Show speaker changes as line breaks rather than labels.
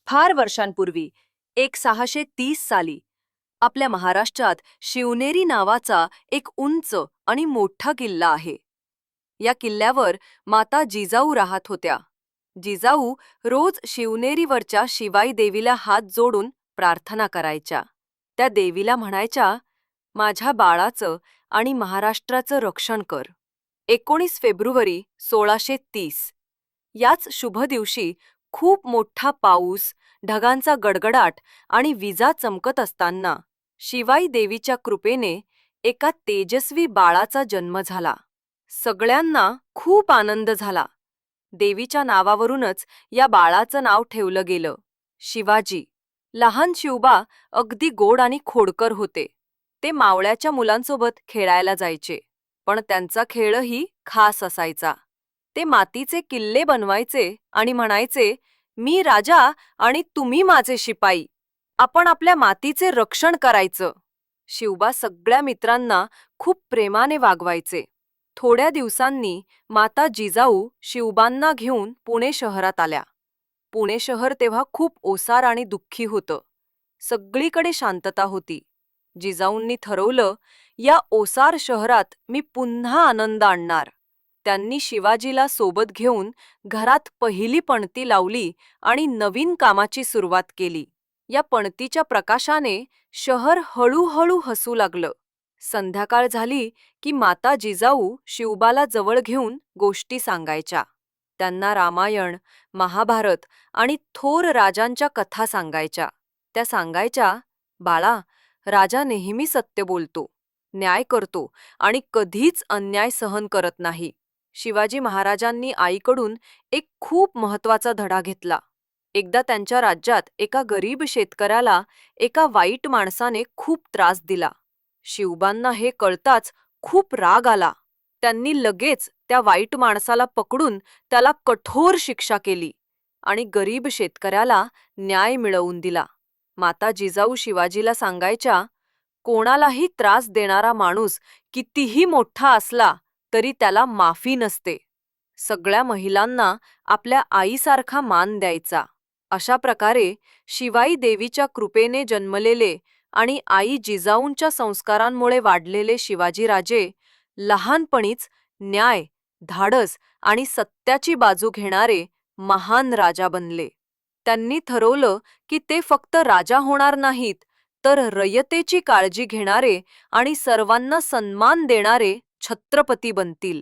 फार वर्षांपूर्वी 1630 साली आपल्या महाराष्ट्रात शिवनेरी नावाचा एक उंच आणि मोठा किल्ला आहे. या किल्ल्यावर माता जिजाऊ राहत होत्या. जिजाऊ रोज शिवनेरीवरच्या शिवाई देवीला हात जोडून प्रार्थना करायच्या. त्या देवीला म्हणायच्या, माझ्या बाळाचं आणि महाराष्ट्राचं रक्षण कर. 19 फेब्रुवारी 1630 याच शुभ दिवशी खूप मोठा पाऊस, ढगांचा गडगडाट आणि विजा चमकत असताना शिवाई देवीच्या कृपेने एका तेजस्वी बाळाचा जन्म झाला. सगळ्यांना खूप आनंद झाला. देवीच्या नावावरूनच या बाळाचं नाव ठेवलं गेलं, शिवाजी. लहान शिवबा अगदी गोड आणि खोडकर होते. ते मावळ्याच्या मुलांसोबत खेळायला जायचे, पण त्यांचा खेळही खास असायचा. ते मातीचे किल्ले बनवायचे आणि म्हणायचे, मी राजा आणि तुम्ही माझे शिपाई. आपण आपल्या मातीचे रक्षण करायचं. शिवबा सगळ्या मित्रांना खूप प्रेमाने वागवायचे. थोड्या दिवसांनी माता जिजाऊ शिवबांना घेऊन पुणे शहरात आल्या. पुणे शहर तेव्हा खूप ओसार आणि दुःखी होतं. सगळीकडे शांतता होती. जिजाऊंनी ठरवलं, या ओसार शहरात मी पुन्हा आनंद आणणार. त्यांनी शिवाजीला सोबत घेऊन घरात पहिली पणती लावली आणि नवीन कामाची सुरुवात केली. या पणतीच्या प्रकाशाने शहर हळूहळू हसू लागलं. संध्याकाळ झाली की माता जिजाऊ शिवबाला जवळ घेऊन गोष्टी सांगायच्या. त्यांना रामायण, महाभारत आणि थोर राजांच्या कथा सांगायच्या. त्या सांगायच्या, बाळा, राजा नेहमी सत्य बोलतो, न्याय करतो आणि कधीच अन्याय सहन करत नाही. शिवाजी महाराजांनी आईकडून एक खूप महत्त्वाचा धडा घेतला. एकदा त्यांच्या राज्यात एका गरीब शेतकऱ्याला एका वाईट माणसाने खूप त्रास दिला. शिवबांना हे कळताच खूप राग आला. त्यांनी लगेच त्या वाईट माणसाला पकडून त्याला कठोर शिक्षा केली आणि गरीब शेतकऱ्याला न्याय मिळवून दिला. माता जिजाऊ शिवाजीला सांगायच्या, कोणालाही त्रास देणारा माणूस कितीही मोठा असला तरी त्याला माफी नसते. सगळ्या महिलांना आपल्या आईसारखा मान द्यायचा. अशा प्रकारे शिवाई देवीच्या कृपेने जन्मलेले आणि आई जिजाऊंच्या संस्कारांमुळे वाढलेले शिवाजीराजे लहानपणीच न्याय, धाडस आणि सत्याची बाजू घेणारे महान राजा बनले. त्यांनी ठरवलं की ते फक्त राजा होणार नाहीत, तर रयतेची काळजी घेणारे आणि सर्वांना सन्मान देणारे छत्रपती बनतील.